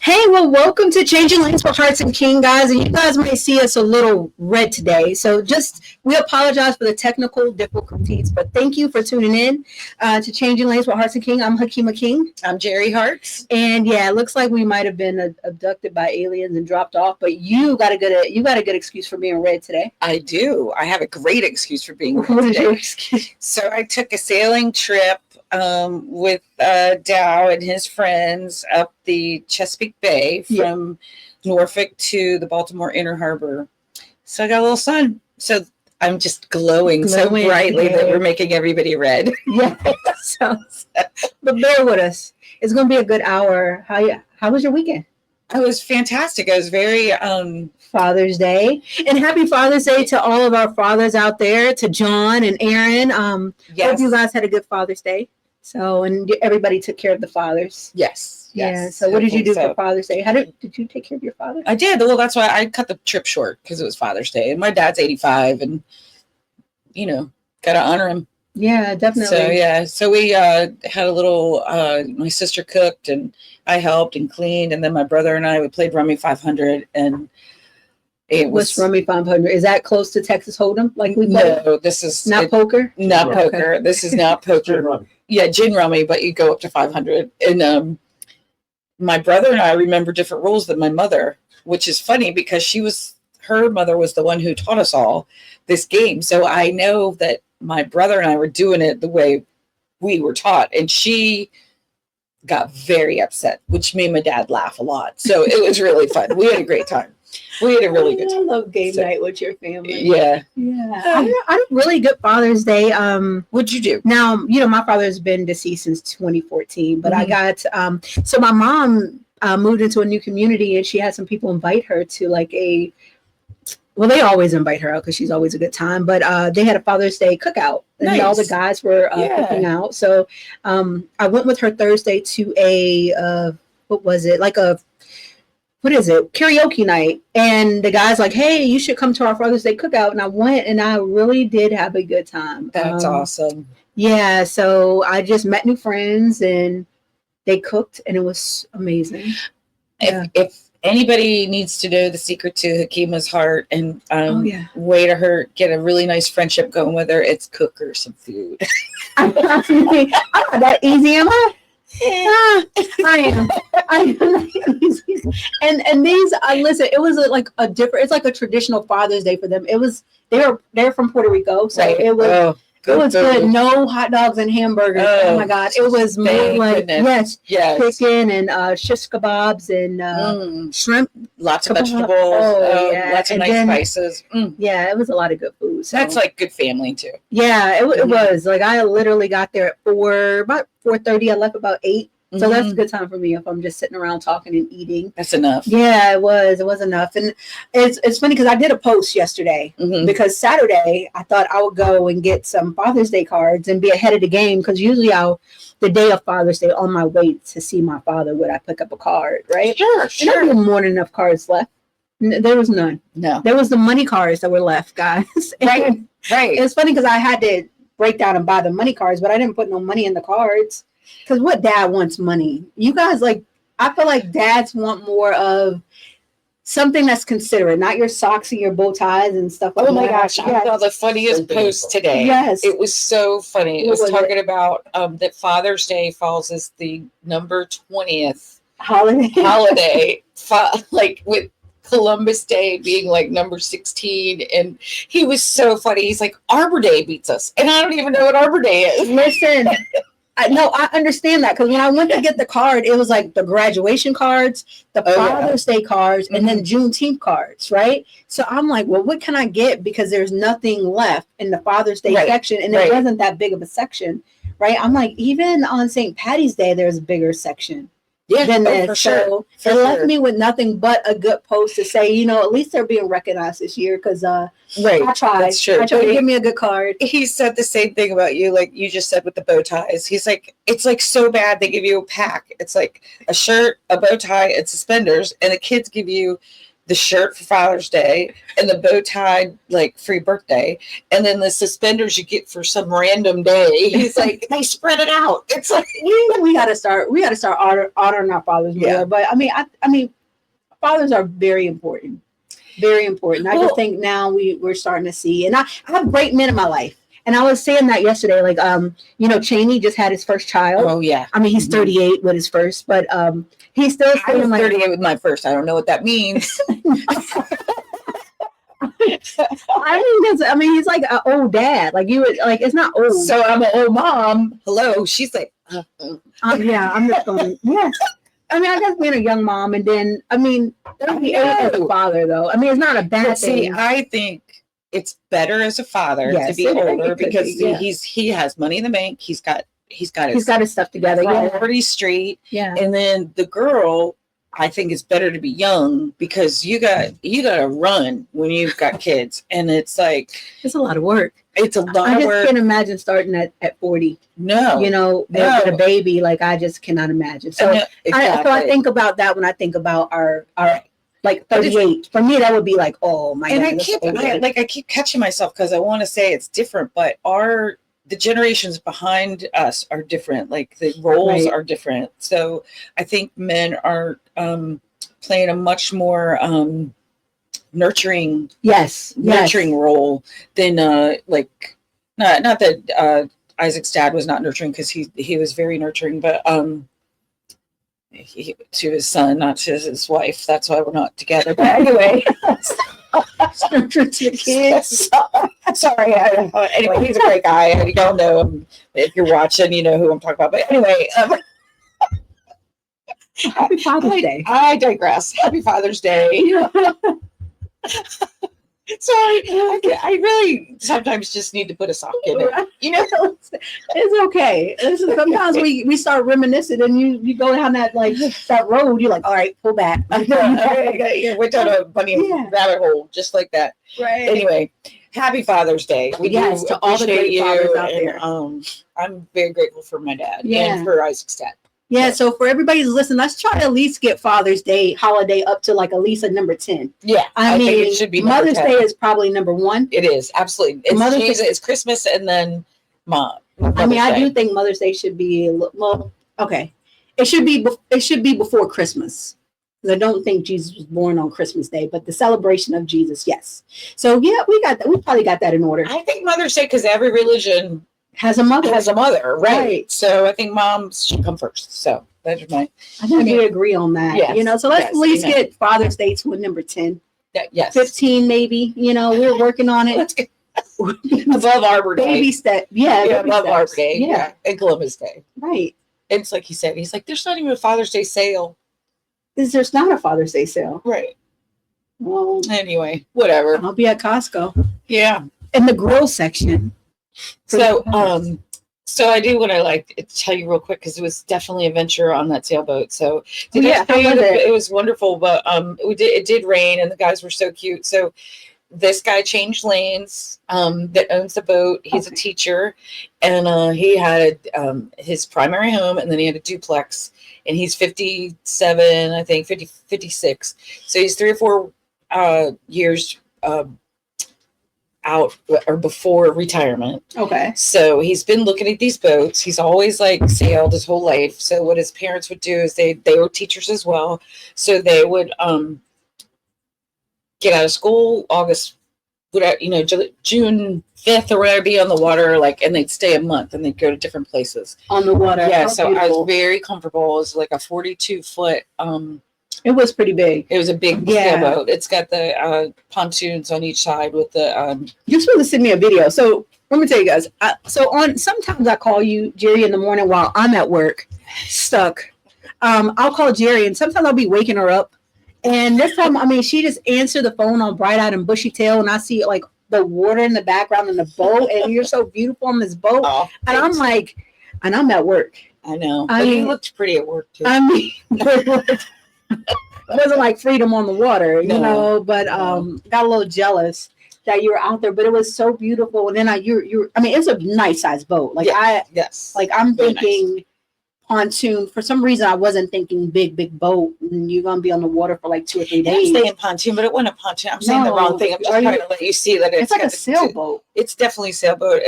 Hey, well, welcome to Changing Lanes with Hartz and King, guys. And you guys might see us a little red today. So we apologize for the technical difficulties, but thank you for tuning in to Changing Lanes with Hartz and King. I'm Hakima King. I'm Jerry Hartz. And yeah, it looks like we might have been abducted by aliens and dropped off, but you got a good excuse for being red today. I do. I have a great excuse for being red What is today. your excuse? So I took a sailing trip with Dow and his friends up the Chesapeake Bay from Norfolk to the Baltimore Inner Harbor. So I got a little sun. So I'm just glowing so brightly that we're making everybody red. Yeah. But bear with us. It's going to be a good hour. How was your weekend? It was fantastic. I was very Father's Day, and happy Father's Day to all of our fathers out there, to John and Aaron. Hope you guys had a good Father's Day. So, and everybody took care of the fathers. Yes. Yeah. So what did you do for Father's Day? Did you take care of your father? I did. Well, that's why I cut the trip short, because it was Father's Day, and my dad's 85, and got to honor him. Yeah, definitely. So yeah, so we had a little. My sister cooked, and I helped and cleaned, and then my brother and we played Rummy 500, and What's Rummy 500? Is that close to Texas Hold'em? Like we play? No, this is not poker. Not poker. This is not poker. Yeah, gin rummy, but you go up to 500. And my brother and I remember different rules than my mother, which is funny because her mother was the one who taught us all this game. So I know that my brother and I were doing it the way we were taught, and she got very upset, which made my dad laugh a lot. So it was really fun. We had a great time. We had a really good time. I love game night with your family. Yeah. I had a really good Father's Day. What'd you do? Now, my father's been deceased since 2014, but I got, so my mom moved into a new community, and she had some people invite her to they always invite her out because she's always a good time, but they had a Father's Day cookout, and all the guys were cooking out. So I went with her Thursday to karaoke night, and the guy's like, hey, you should come to our Father's Day cookout. And I went, and I really did have a good time. That's awesome. Yeah, so I just met new friends, and they cooked, and it was amazing. If anybody needs to know the secret to Hakima's heart and way to get a really nice friendship going with her, it's cook her some food. I'm not that easy, am I? I am. And these, listen, it was it's like a traditional Father's Day for them. They're from Puerto Rico, so it was good. No hot dogs and hamburgers. Oh my God, it was more like chicken and shish kebabs and shrimp, lots of vegetables, lots of nice spices. Yeah, it was a lot of good food. So. That's like good family too. Yeah, it was like I literally got there at about 4:30. I left about 8. So that's a good time for me if I'm just sitting around talking and eating. That's enough. Yeah, it was. It was enough. And it's funny because I did a post yesterday because Saturday I thought I would go and get some Father's Day cards and be ahead of the game, because usually the day of Father's Day, on my way to see my father, would I pick up a card, right? Sure. And there were more than enough cards left. There was none. No. There was the money cards that were left, guys. Right. It's funny because I had to break down and buy the money cards, but I didn't put no money in the cards. Because what dad wants money? You guys, I feel like dads want more of something that's considerate, not your socks and your bow ties and stuff like that. Oh my gosh, I saw the funniest post today. Yes. It was so funny. It was talking about that Father's Day falls as the number 20th holiday, with Columbus Day being like number 16, and he was so funny. He's like, Arbor Day beats us, and I don't even know what Arbor Day is. Listen, I understand that, because when I went to get the card, it was like the graduation cards, the Father's Day cards, and then Juneteenth cards, right? So I'm like, well, what can I get? Because there's nothing left in the Father's Day section, and it wasn't that big of a section, right? I'm like, even on St. Patty's Day, there's a bigger section. Than this. For sure. So it left me with nothing but a good post to say, at least they're being recognized this year, because I tried. That's true. I tried to give me a good card. He said the same thing about you, like you just said with the bow ties. He's like, it's like so bad they give you a pack. It's like a shirt, a bow tie, and suspenders, and the kids give you the shirt for Father's Day, and the bow tie like free birthday, and then the suspenders you get for some random day. He's like, they spread it out. It's like we got to start honoring our fathers more. Yeah. But I mean, fathers are very important, very important. I just think now we're starting to see, and I have great men in my life. And I was saying that yesterday, like, Cheney just had his first child. Oh yeah. I mean, he's 38 with his first, but he's still I was saying like 38 with my first. I don't know what that means. I mean, he's like an old dad. Like you would like, it's not old. So I'm an old mom. Hello. She's like, yeah, I'm just going. Yes. I mean, I guess being a young mom, and then I mean, there'll be as a father though. I mean, it's not a bad see, thing. I think it's better as a father Yes, to be it older could because be, yeah. he has money in the bank. He's got He's got his stuff together. Yeah. priorities straight. Yeah. And then the girl, I think it's better to be young because you got to run when you've got kids, and it's like It's a lot of work. it's a lot I of just work. can't imagine starting at 40. No, With a baby. Like I just cannot imagine. So No, exactly. I think about that when I think about our like 38. For me, that would be like, oh my and God. I keep catching myself because I want to say it's different, but the generations behind us are different. Like the roles are different. So I think men are playing a much more nurturing role than like not that Isaac's dad was not nurturing, because he was very nurturing, but to his son, not to his wife. That's why we're not together. But anyway. To the kids. Sorry. Anyway, he's a great guy. You all know him. If you're watching, you know who I'm talking about. But anyway, Happy Father's Day. I digress. Happy Father's Day. Sorry, I really sometimes just need to put a sock in it. It's okay. Listen, sometimes we start reminiscing, and you go down that road. You're like, all right, pull back. We're down a bunny rabbit hole, just like that. Right. Anyway, happy Father's Day. We do to all the great fathers out there. I'm very grateful for my dad and for Isaac's dad. Yeah, so for everybody who's listening, let's try to at least get Father's Day holiday up to like at least a number 10. Yeah, I mean, think it should be Mother's Day is probably number 1. It is, absolutely. It's Christmas and then Mom. I mean, I do think Mother's Day should be okay. It should be before Christmas. Because I don't think Jesus was born on Christmas Day, but the celebration of Jesus, yes. So yeah, we probably got that in order. I think Mother's Day, because every religion has a mother, right? So I think moms should come first. So that's my. I think we agree on that. Yes, so let's at least get Father's Day to a number 10. Yes, 15 maybe. We're working on it. Let's get above Arbor Day. Baby step, above Arbor Day, and Columbus Day, right? It's like he said. He's like, there's not even a Father's Day sale. There's not a Father's Day sale, right? Well, anyway, whatever. I'll be at Costco. Yeah, in the grill section. So I do what I like to tell you real quick, because it was definitely a venture on that sailboat. So it was wonderful, but it did rain, and the guys were so cute. So this guy changed lanes that owns the boat. He's a teacher, and he had his primary home, and then he had a duplex, and he's 57, I think 56. So he's 3 or 4 years out or before retirement. Okay. So he's been looking at these boats. He's always sailed his whole life. So what his parents would do is they were teachers as well. So they would get out of school June 5th or whatever, be on the water, and they'd stay a month, and they'd go to different places on the water. Yeah. So beautiful. I was very comfortable. It was like a 42-foot it was pretty big. It was a big sailboat. It's got the pontoons on each side with the. You're supposed to send me a video. So let me tell you guys. Sometimes I call you, Jerry, in the morning while I'm at work, stuck. I'll call Jerry, and sometimes I'll be waking her up. And this time, she just answered the phone on bright-eyed and bushy-tailed, and I see the water in the background and the boat, and you're so beautiful on this boat. Oh, and I'm like, and I'm at work. I know. But you looked pretty at work too. It wasn't like freedom on the water, but got a little jealous that you were out there, but it was so beautiful. And then it's a nice sized boat. I'm very thinking nice. pontoon. For some reason, I wasn't thinking big boat. And you're gonna be on the water for like 2 or 3 days. I'm saying pontoon, but it wasn't a pontoon. I'm saying the wrong thing. I'm just trying to let you see that it's like a sailboat. It's definitely a sailboat.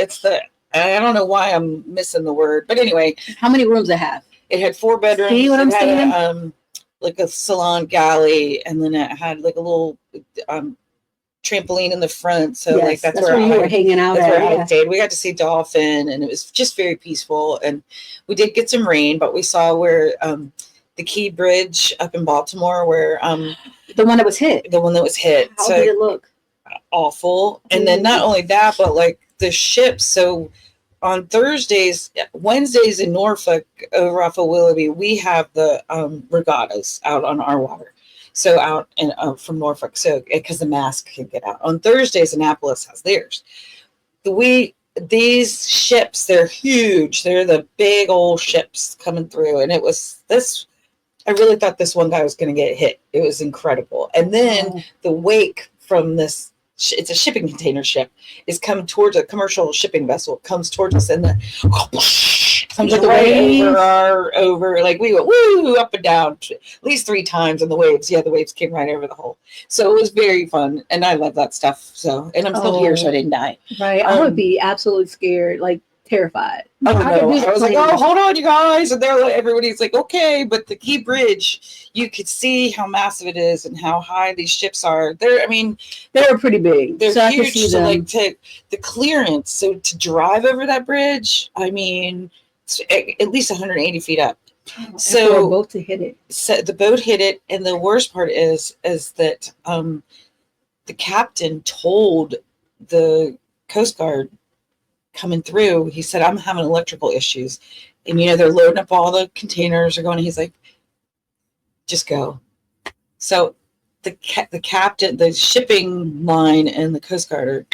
I don't know why I'm missing the word, but anyway. How many rooms it have? It had 4 bedrooms. See what I'm saying? Like a salon galley, and then it had like a little trampoline in the front. So yes, like that's where you were hanging out. That's where I stayed. We got to see dolphin, and it was just very peaceful. And we did get some rain, but we saw where the Key Bridge up in Baltimore, where the one that was hit. How did it look? Awful. And then not only that, but like the ships. So on Wednesdays in Norfolk over off of Willoughby, we have the regattas out on our water. So out in from Norfolk, so because the mask can get out. On Thursdays, Annapolis has theirs. These ships, they're huge. They're the big old ships coming through, and it was this. I really thought this one guy was going to get hit. It was incredible. And then the wake from this. It's a shipping container ship, is coming towards a commercial shipping vessel. It comes towards us, and the comes way over. Like we went woo up and down at least 3 times, and the waves came right over the hole. So it was very fun, and I love that stuff. So, and I'm still here, so I didn't die. Right, I would be absolutely scared, like terrified. Oh no! I was like, "Oh, hold on, you guys!" And they're like, everybody's like, "Okay," but the Key Bridge, you could see how massive it is and how high these ships are. They were pretty big. They're huge. So like the clearance, so to drive over that bridge, I mean, it's at least 180 feet up. So for a boat to hit it. So the boat hit it, and the worst part is that the captain told the Coast Guard coming through, he said, "I'm having electrical issues," and they're loading up all the containers are going, and he's like, "Just go." So the captain, the shipping line, and the Coast Guard are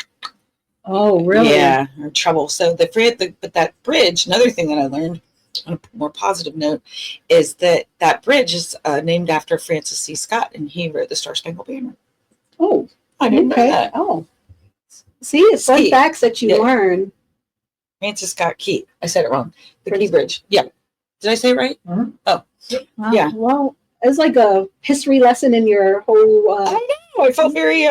are in trouble. So but that bridge, another thing that I learned on a more positive note, is that bridge is named after Francis C. Scott, and he wrote the Star Spangled Banner. Oh, I didn't know that. Oh, see, it's fun facts that you learn. Francis Scott Key. I said it wrong. The Key Bridge. Yeah. Did I say it right? Mm-hmm. Oh. Wow. Yeah. Well, it's like a history lesson in your whole. I know. I felt very.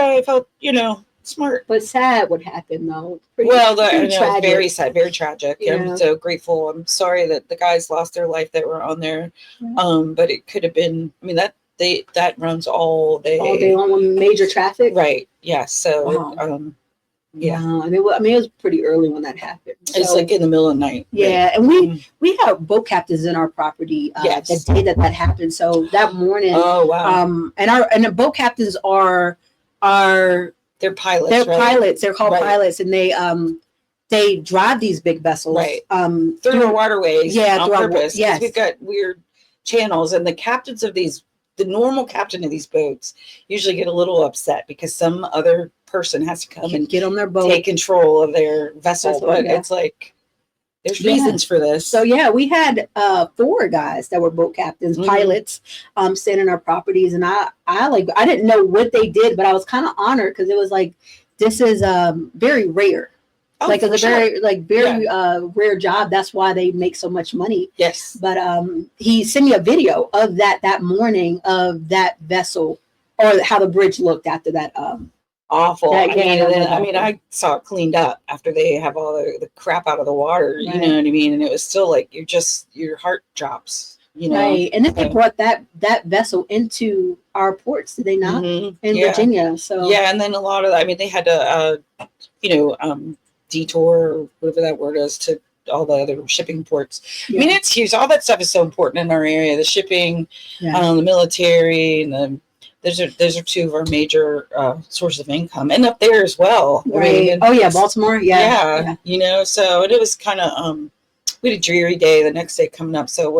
Smart. But sad what happened though. Pretty very sad, very tragic. Yeah. I'm so grateful. I'm sorry that the guys lost their life that were on there. Yeah. But it could have been. I mean that runs all day. All day long on major traffic. Right. Yeah. So. Wow. Yeah, and it was pretty early when that happened. So, it's like in the middle of the night. Yeah, and we have boat captains in our property the day that happened. So that morning, oh wow, and the boat captains are they're pilots. They're right? pilots. They're called pilots, and they drive these big vessels through our waterways. Yeah, on purpose. Yes, we've got weird channels, and the captains of these. The normal captain of these boats usually get a little upset because some other person has to come and get on their boat, take control of their vessel. But it's like there's reasons for this. So we had 4 guys that were boat captains, pilots, staying in our properties, and I didn't know what they did, but I was kind of honored because it was like this is very rare. Oh, it's a very rare job. That's why they make so much money. Yes. But he sent me a video of that morning of that vessel, or how the bridge looked after that. Awful. I saw it cleaned up after they have all the crap out of the water. Right. You know what I mean? And it was still like your heart drops. Right. And then they brought that vessel into our ports, did they not? Mm-hmm. In Virginia. So and then a lot of they had to detour, or whatever that word is, to all the other shipping ports. I mean, it's huge. All that stuff is so important in our area. The shipping, the military, and those are 2 of our major sources of income, and up there as well. Right. Baltimore. Yeah. So it was kind of we had a dreary day the next day coming up. So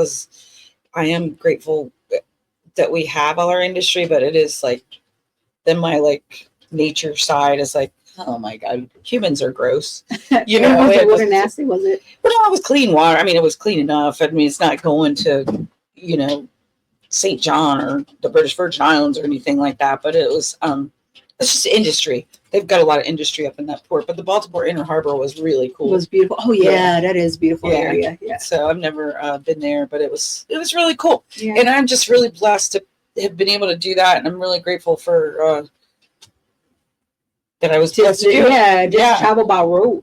I am grateful that we have all our industry, but it is like then my nature side is like, oh my God, humans are gross. Was water nasty? Was it? Well, no, it was clean water. I mean, it was clean enough. I mean, it's not going to, St. John or the British Virgin Islands or anything like that. But it was It's just industry. They've got a lot of industry up in that port, but the Baltimore Inner Harbor was really cool. It was beautiful. Oh yeah, that is a beautiful area. Yeah. So I've never been there, but it was really cool. Yeah. And I'm just really blessed to have been able to do that, and I'm really grateful for that I was blessed to do. Just travel by road.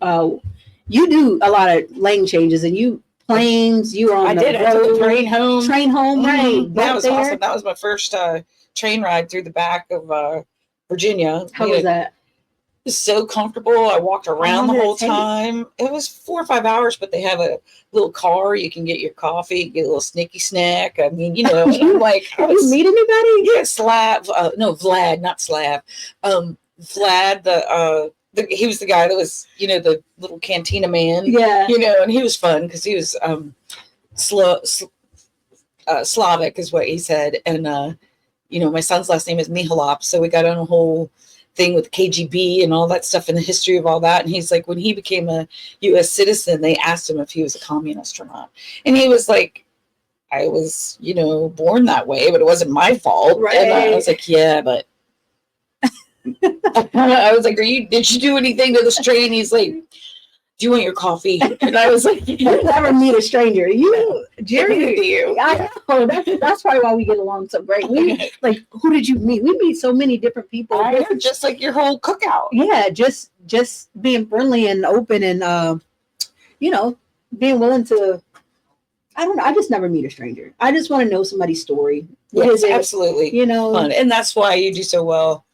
You do a lot of lane changes, and you planes. You were on the road. I took the train home. Right. That was awesome. That was my first train ride through the back of Virginia. How was that? It was so comfortable. I walked around the whole time. It was 4 or 5 hours, but they have a little car. You can get your coffee, get a little snicky snack. I mean, I'm like, did you meet anybody? Yeah, Vlad, not Slav. Vlad, he was the guy that was, the little cantina man. Yeah. And he was fun because he was Slavic is what he said. And, my son's last name is Mihalop. So we got on a whole thing with KGB and all that stuff and the history of all that. And he's like, when he became a U.S. citizen, they asked him if he was a communist or not. And he was like, I was, born that way, but it wasn't my fault. Right. And I was like, yeah, but I was like, did you do anything to this train? He's like, do you want your coffee? And I was like, you never meet a stranger. Jerry, I know. That's probably why we get along so great. Who did you meet? We meet so many different people. Just like your whole cookout. Yeah, just being friendly and open and being willing to. I don't know. I just never meet a stranger. I just want to know somebody's story. Yes, absolutely. Fun. And that's why you do so well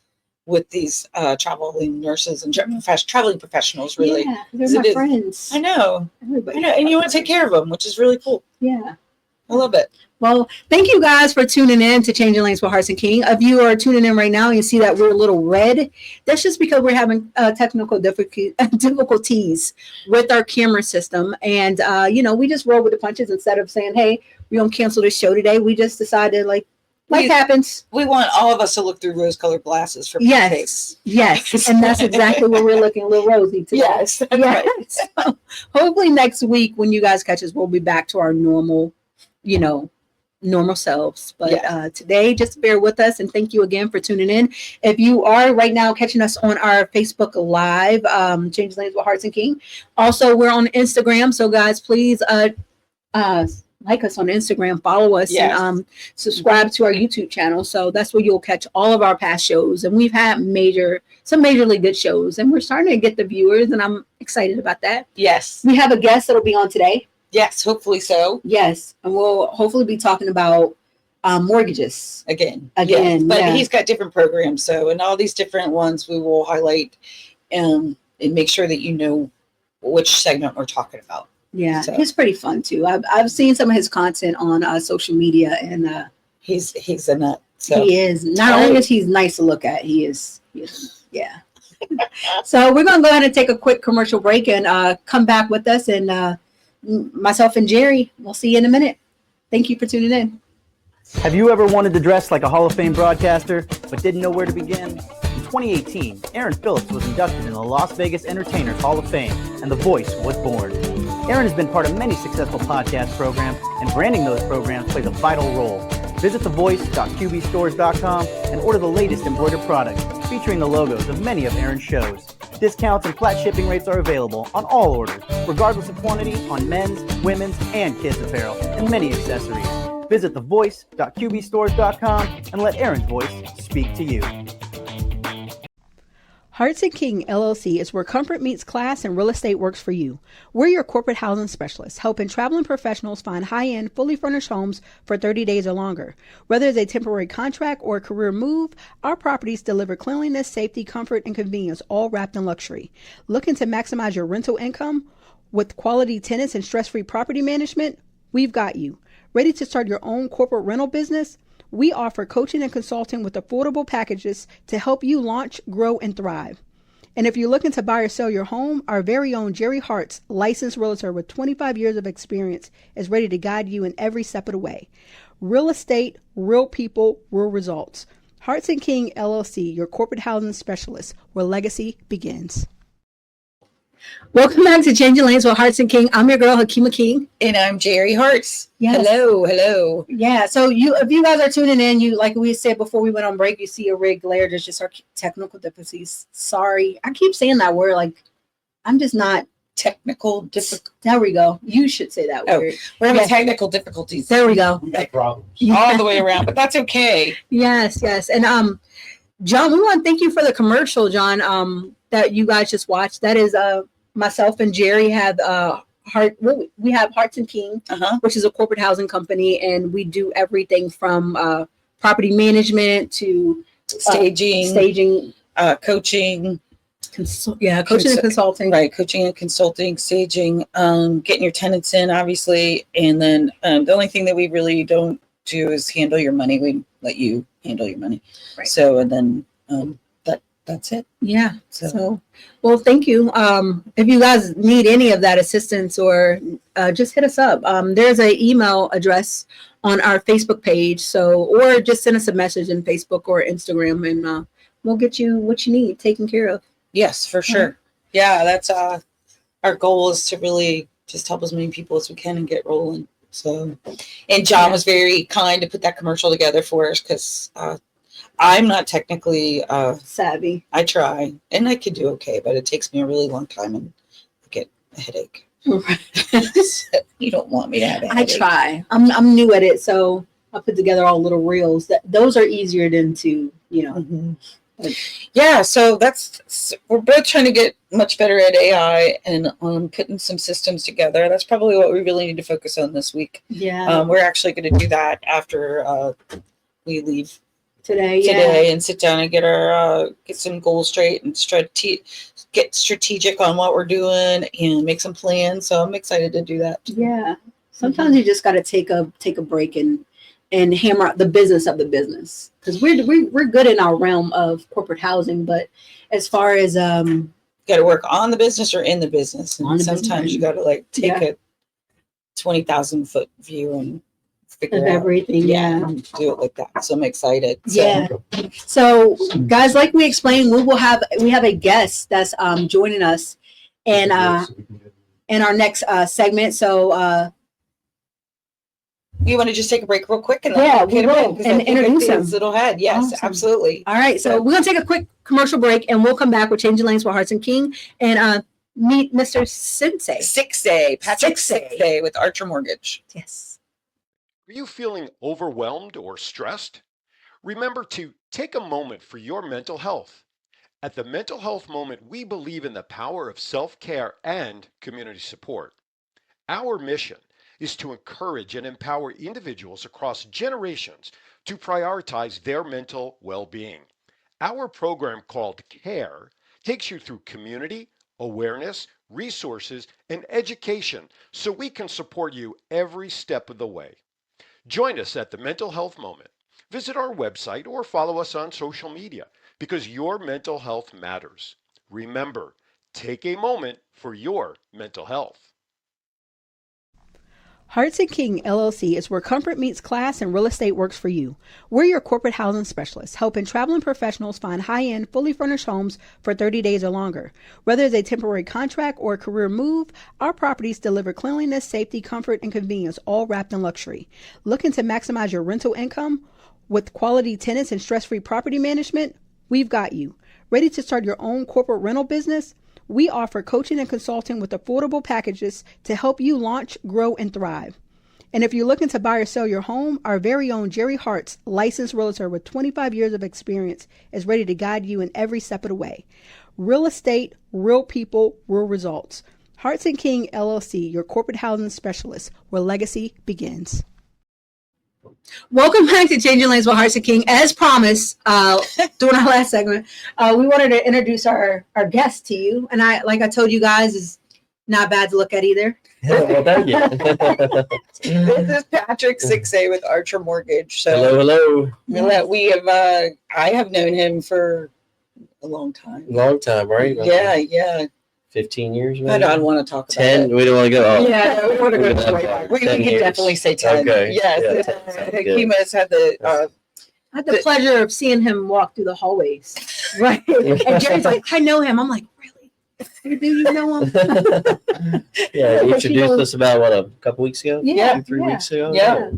with these traveling nurses and traveling professionals, really. Yeah, they're my friends. I know. Everybody. I know. And you want to take care of them, which is really cool. Yeah. I love it. Well, thank you guys for tuning in to Changing Lanes with Hartz and King. If you are tuning in right now and you see that we're a little red, that's just because we're having technical difficulties with our camera system. And, we just roll with the punches instead of saying, hey, we're going to cancel this show today. We just decided, life happens. We want all of us to look through rose-colored glasses for Yes, and that's exactly what we're looking a little rosy today. Yes, right. So hopefully next week when you guys catch us, we'll be back to our normal selves. But today, just bear with us and thank you again for tuning in. If you are right now catching us on our Facebook Live, Change Lanes with Hartz and King. Also, we're on Instagram, so guys, please like us on Instagram, follow us, and subscribe to our YouTube channel. So that's where you'll catch all of our past shows. And we've had some majorly good shows, and we're starting to get the viewers, and I'm excited about that. Yes. We have a guest that'll be on today. Yes, hopefully so. Yes, and we'll hopefully be talking about mortgages again. Yes. But he's got different programs, so in all these different ones, we will highlight and make sure that you know which segment we're talking about. Yeah, so. He's pretty fun too. I've seen some of his content on social media, and he's a nut. So. He is. Not only is he nice to look at, he is. Yeah. So we're gonna go ahead and take a quick commercial break and come back with us, and myself and Jerry. We'll see you in a minute. Thank you for tuning in. Have you ever wanted to dress like a Hall of Fame broadcaster but didn't know where to begin? In 2018, Aaron Phillips was inducted in the Las Vegas Entertainers Hall of Fame, and The Voice was born. Aaron has been part of many successful podcast programs, and branding those programs plays a vital role. Visit thevoice.qbstores.com and order the latest embroidered products featuring the logos of many of Aaron's shows. Discounts and flat shipping rates are available on all orders, regardless of quantity, on men's, women's, and kids' apparel, and many accessories. Visit thevoice.qbstores.com and let Aaron's voice speak to you. Hartz and King LLC is where comfort meets class and real estate works for you. We're your corporate housing specialists, helping traveling professionals find high-end, fully furnished homes for 30 days or longer. Whether it's a temporary contract or a career move, our properties deliver cleanliness, safety, comfort, and convenience, all wrapped in luxury. Looking to maximize your rental income with quality tenants and stress-free property management? We've got you. Ready to start your own corporate rental business? We offer coaching and consulting with affordable packages to help you launch, grow, and thrive. And if you're looking to buy or sell your home, our very own Jerry Hartz, licensed realtor with 25 years of experience, is ready to guide you in every step of the way. Real estate, real people, real results. Hartz and King LLC, your corporate housing specialist, where legacy begins. Welcome back to Changing Lanes with Hartz and King. I'm your girl, Hakima King. And I'm Jerry Hartz. Yes. Hello. Yeah, so if you guys are tuning in, you like we said before we went on break, you see a red glare. There's just our technical difficulties. Sorry. I keep saying that word like I'm just not Technical difficulties. There we go. You should say that word. We're having Yes. technical difficulties. There we go. Problems. All the way around, but that's okay. Yes. And John, we want to thank you for the commercial, John, that you guys just watched. That is myself and Jerry have we have Hartz and King, which is a corporate housing company, and we do everything from property management to staging, coaching. Coaching and consulting. Right, coaching and consulting, staging, getting your tenants in, obviously. And then the only thing that we really don't do is handle your money. We let you handle your money. Right. So, and then that's it. Yeah. So, well, thank you. If you guys need any of that assistance or just hit us up. There's an email address on our Facebook page. So, or just send us a message in Facebook or Instagram and we'll get you what you need taken care of. Yes, for sure. Yeah, that's our goal is to really just help as many people as we can and get rolling. So, and John was very kind to put that commercial together for us because I'm not technically savvy. I try and I can do okay, but it takes me a really long time and I get a headache. So you don't want me to have a headache. I try. I'm new at it, so I put together all little reels. Those are easier than to Yeah, so we're both trying to get much better at AI and putting some systems together. That's probably what we really need to focus on this week. Yeah. We're actually going to do that after we leave today and sit down and get our get some goals straight and get strategic on what we're doing and make some plans. So I'm excited to do that. Yeah. Sometimes you just got to take a break and hammer out the business of the business, because we're good in our realm of corporate housing, but as far as got to work on the business or in the business, and sometimes you got to like take a 20,000 foot view and figure out everything. and do it like that. So I'm excited. So guys, like we explained, we have a guest that's joining us in our next segment. So you want to just take a break real quick and we will and introduce him. Little head. Yes, awesome. Absolutely. All right. So we're going to take a quick commercial break and we'll come back with Changing Lanes with Hartz and King and meet Mr. Patrick Sixday with Archer Mortgage. Yes. Are you feeling overwhelmed or stressed? Remember to take a moment for your mental health. At the Mental Health Moment, we believe in the power of self-care and community support. Our mission is to encourage and empower individuals across generations to prioritize their mental well-being. Our program called CARE takes you through community, awareness, resources, and education so we can support you every step of the way. Join us at the Mental Health Moment. Visit our website or follow us on social media because your mental health matters. Remember, take a moment for your mental health. Hartz and King LLC is where comfort meets class and real estate works for you. We're your corporate housing specialists, helping traveling professionals find high-end, fully furnished homes for 30 days or longer. Whether it's a temporary contract or a career move, our properties deliver cleanliness, safety, comfort, and convenience, all wrapped in luxury. Looking to maximize your rental income with quality tenants and stress-free property management? We've got you. Ready to start your own corporate rental business? We offer coaching and consulting with affordable packages to help you launch, grow, and thrive. And if you're looking to buy or sell your home, our very own Jerry Hartz, licensed realtor with 25 years of experience, is ready to guide you in every step of the way. Real estate, real people, real results. Hartz and King LLC, your corporate housing specialist, where legacy begins. Welcome back to Changing Lanes with Hartz and King. As promised, during our last segment, we wanted to introduce our guest to you. And like I told you guys, is not bad to look at either. Well, thank you. This is Patrick Sixday with Archer Mortgage. So hello. I have known him for a long time. Long time, right? Yeah. 15 years, maybe? I don't want to talk about 10? it. We don't want to go. Oh. Yeah, no, we want to go way back. We can definitely say 10. Okay. Yes. He must have I had the pleasure of seeing him walk through the hallways. Right. And Jerry's like, I know him. I'm like, really? Do you know him? Yeah, he But she introduced knows- us about what, a couple weeks ago? Yeah, 2, 3 yeah. weeks ago. Yeah.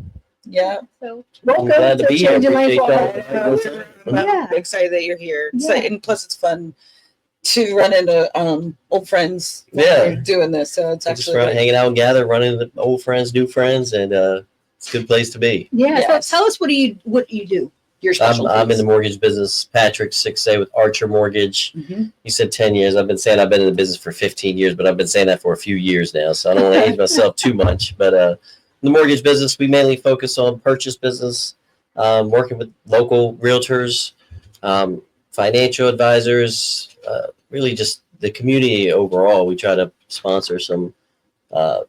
Yeah. So I'm glad to be here. Changing Lanes Appreciate Podcast. y'all. Yeah. I'm excited that you're here. Yeah. And plus, it's fun to run into old friends when Yeah. we're doing this. So it's Just actually hanging out and gather, running into old friends, new friends, and it's a good place to be. Yeah. Yes. So tell us what you do. your specialties. I'm in the mortgage business. Patrick 6A with Archer Mortgage. Mhm. He said 10 years. I've been saying I've been in the business for 15 years, but I've been saying that for a few years now. So I don't want to age myself too much. But in the mortgage business, we mainly focus on purchase business, working with local realtors, financial advisors, really just the community overall. We try to sponsor some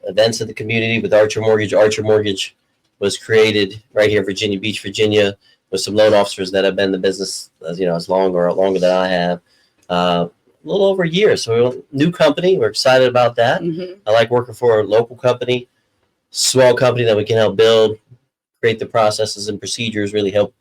events in the community with Archer Mortgage. Archer Mortgage was created right here in Virginia Beach, Virginia, with some loan officers that have been in the business, as longer than I have, a little over a year. So we're a new company. We're excited about that. Mhm. I like working for a local company, small company that we can help build, create the processes and procedures, really help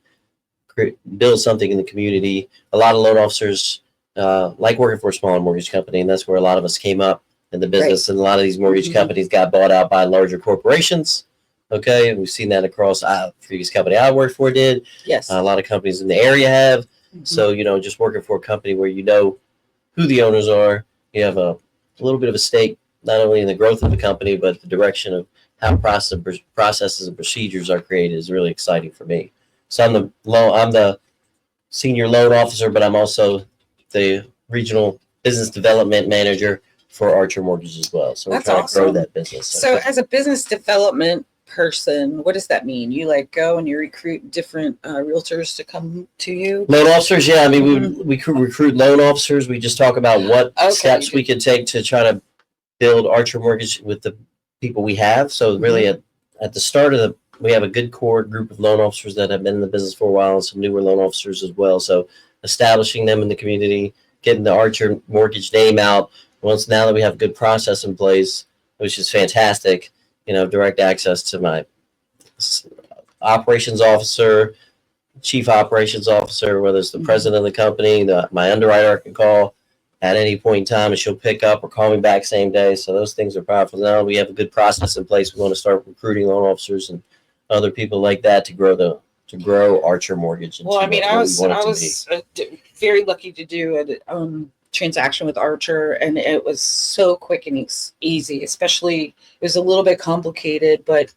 build something in the community. A lot of loan officers like working for a smaller mortgage company, and that's where a lot of us came up in the business. And a lot of these mortgage Mhm. companies got bought out by larger corporations. Okay, and we've seen that across previous company I worked for did. Yes. A lot of companies in the area have. Mhm. So, just working for a company where you know who the owners are, you have a little bit of a stake, not only in the growth of the company, but the direction of how processes and procedures are created is really exciting for me. So I'm the senior loan officer, but I'm also the regional business development manager for Archer Mortgage as well. So we're That's trying to grow awesome. that business. So as a business development person, what does that mean? You go and you recruit different realtors to come to you? Loan officers, yeah. I mean, we recruit loan officers. We just talk about what Okay. steps we can take to try to build Archer Mortgage with the people we have. So really, at the start of we have a good core group of loan officers that have been in the business for a while, and some newer loan officers as well. So establishing them in the community, getting the Archer Mortgage name out. Now that we have a good process in place, which is fantastic, direct access to my operations officer, chief operations officer, whether it's the president of the company, my underwriter I can call at any point in time, and she'll pick up or call me back same day. So those things are powerful. Now we have a good process in place. We want to start recruiting loan officers and other people like that to grow Archer Mortgage. Well, I mean, I was very lucky to do a transaction with Archer, and it was so quick and easy. Especially, it was a little bit complicated, but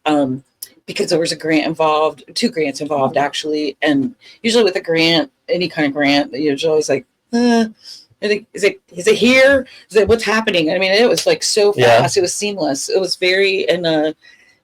because there was a grant involved, 2 grants involved actually, and usually with a grant, any kind of grant, you're always like, is it here? Is it what's happening? I mean, it was so fast. It was seamless. It was and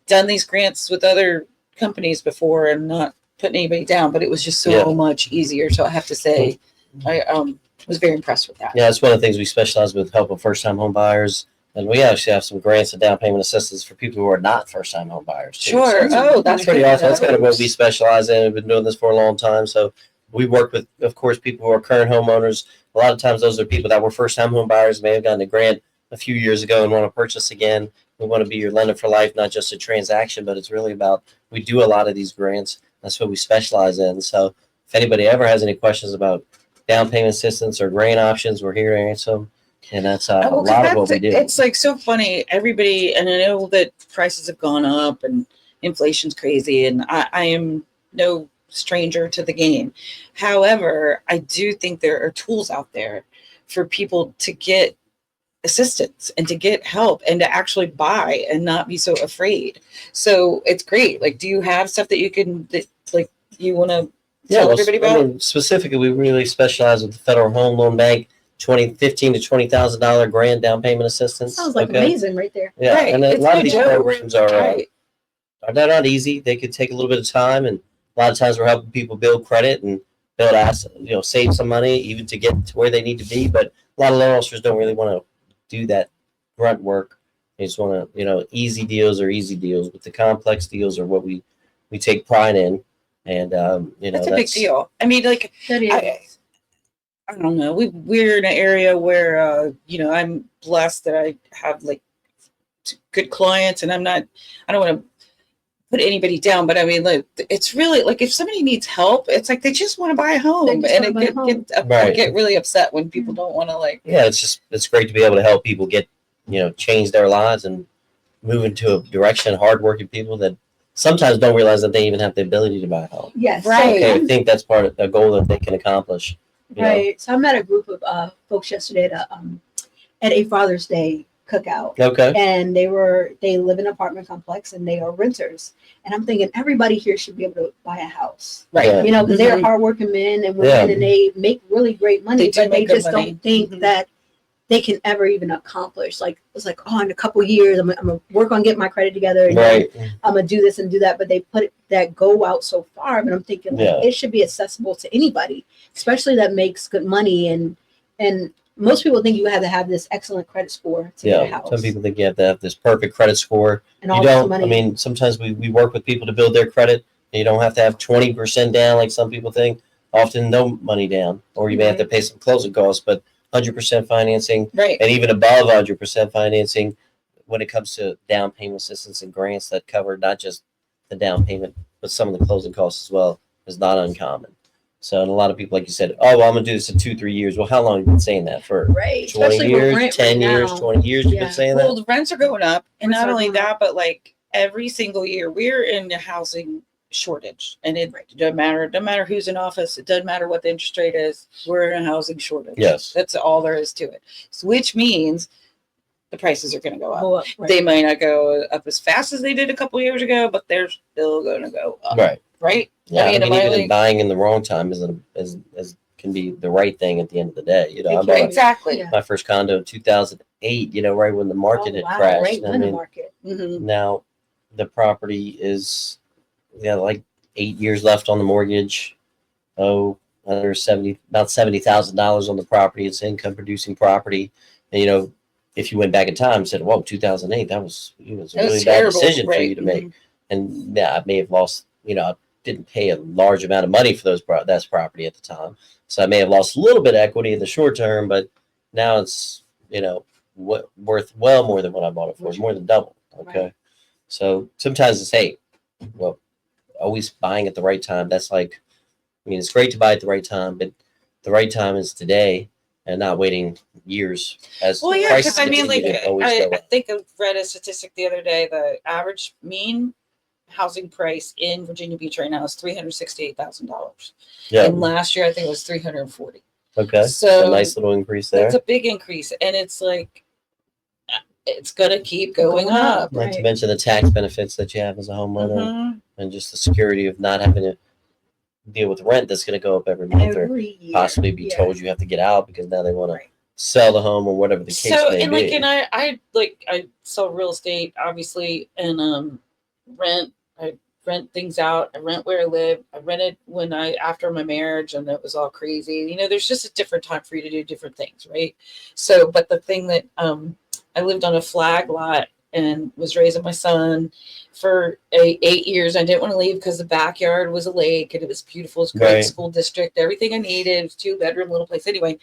done these grants with other companies before, and not putting anybody down, but it was just so much easier. So I have to say, I was very impressed with that. Yeah, it's one of the things we specialize with, helping first-time home buyers, and we actually have some grants and down payment assistance for people who are not first-time home buyers too. Sure. So That's pretty good. awesome. That's kind of what we specialize in. We've been doing this for a long time. So we work with, of course, people who are current homeowners. A lot of times those are people that were first-time home buyers, may have gotten a grant a few years ago and want to purchase again. We want to be your lender for life, not just a transaction, but it's really about, we do a lot of these grants. That's what we specialize in. So if anybody ever has any questions about down payment assistance or grant options, we're here to answer them. And that's a lot of what we do. It's so funny. Everybody, and I know that prices have gone up and inflation's crazy, and I am no stranger to the game. However, I do think there are tools out there for people to get assistance and to get help and to actually buy and not be so afraid. So it's great. Do you have stuff that you can, you want to tell everybody about? I mean, specifically, we really specialize with the Federal Home Loan Bank, $15,000 to $20,000 grant down payment assistance. Sounds amazing right there. Yeah, Right. and a It's lot of no these joke. programs are they're not easy. They could take a little bit of time, and a lot of times we're helping people build credit and build assets, save some money even to get to where they need to be. But a lot of loan officers don't really want to do that grunt work. They just want to, easy deals are easy deals, but the complex deals are what we take pride in. And that's a big deal. I mean, That is. I don't know. We're in an area where I'm blessed that I have good clients, and I don't want to put anybody down, but I mean, like, it's really like if somebody needs help, it's like they just want to buy a home, They just and wanna it buy a home. I get really upset when people don't want to like. Yeah, it's great to be able to help people get, change their lives and move into a direction. Hardworking people that sometimes don't realize that they even have the ability to buy a home. Yes. Right. Okay, I think that's part of a goal that they can accomplish. Right. So I met a group of folks yesterday at a Father's Day cookout. Okay. And they live in an apartment complex and they are renters. And I'm thinking everybody here should be able to buy a house. Right. Yeah. Because they're hardworking men and women and they make really great money, They do but they make good just money. don't think that they can ever even accomplish. Like it's like, in a couple years, I'm gonna work on getting my credit together and Right. I'm gonna do this and do that. But they put that goal out so far. But I'm thinking it should be accessible to anybody, especially that makes good money. And most people think you have to have this excellent credit score to get a house. Some people think you have to have this perfect credit score. And all You this don't. money. I mean, sometimes we work with people to build their credit. And you don't have to have 20% down like some people think. Often no money down, or you may have to pay some closing costs, but 100% financing, Right. and even above 100% financing when it comes to down payment assistance and grants that cover not just the down payment, but some of the closing costs as well, is not uncommon. So, and a lot of people, like you said, I'm going to do this in 2-3 years. Well, how long have you been saying that for? Right. 20 Especially with years, rent 10 right years, now. 20 years you've Yeah. been saying Well, that? the rents are going up, and Rents not are only going that, but like every single year, we're in a housing shortage, and it doesn't matter who's in office. It doesn't matter what the interest rate is. We're in a housing shortage. Yes. That's all there is to it. So, which means the prices are going to go up. Go up, right. They might not go up as fast as they did a couple years ago, but they're still going to go up. Right. Right. Yeah. I mean, even buying in the wrong time is can be the right thing at the end of the day. I bought Exactly. Yeah. my first condo in 2008, right when the market had crashed. Right I in the mean, market. Mm-hmm. now the property is like 8 years left on the mortgage. About $70,000 on the property. It's income producing property. And if you went back in time and said, "Whoa, 2008, it was a really bad terrible, decision for right. you to make." And I may have lost. I didn't pay a large amount of money for that property at the time, so I may have lost a little bit of equity in the short term. But now it's worth well more than what I bought it for, more than double. Okay, Right. So sometimes it's always buying at the right time. That's like, it's great to buy at the right time, but the right time is today and not waiting years as Well, yeah, prices because I mean, continue like, to always go I up. think I read a statistic the other day. The average mean housing price in Virginia Beach right now is $368,000. Yeah. And last year, I think it was $340,000. Okay. So a nice little increase there. That's a big increase, and it's like it's gonna keep going up. Not to Right. mention the tax benefits that you have as a homeowner, Mhm. and just the security of not having to deal with rent that's going to go up every month, or Every year. possibly be Yeah. told you have to get out because now they want to Right. sell the home or whatever the case So may and be. like and I sell real estate obviously, and rent. I rent things out. I rent where I live. I rented after my marriage, and it was all crazy. There's just a different time for you to do different things, right? So, but the thing that I lived on a flag lot and was raising my son for 8 years. I didn't want to leave because the backyard was a lake and it was beautiful. It's a great Right. school district, everything I needed. It was 2-bedroom little place. Anyway,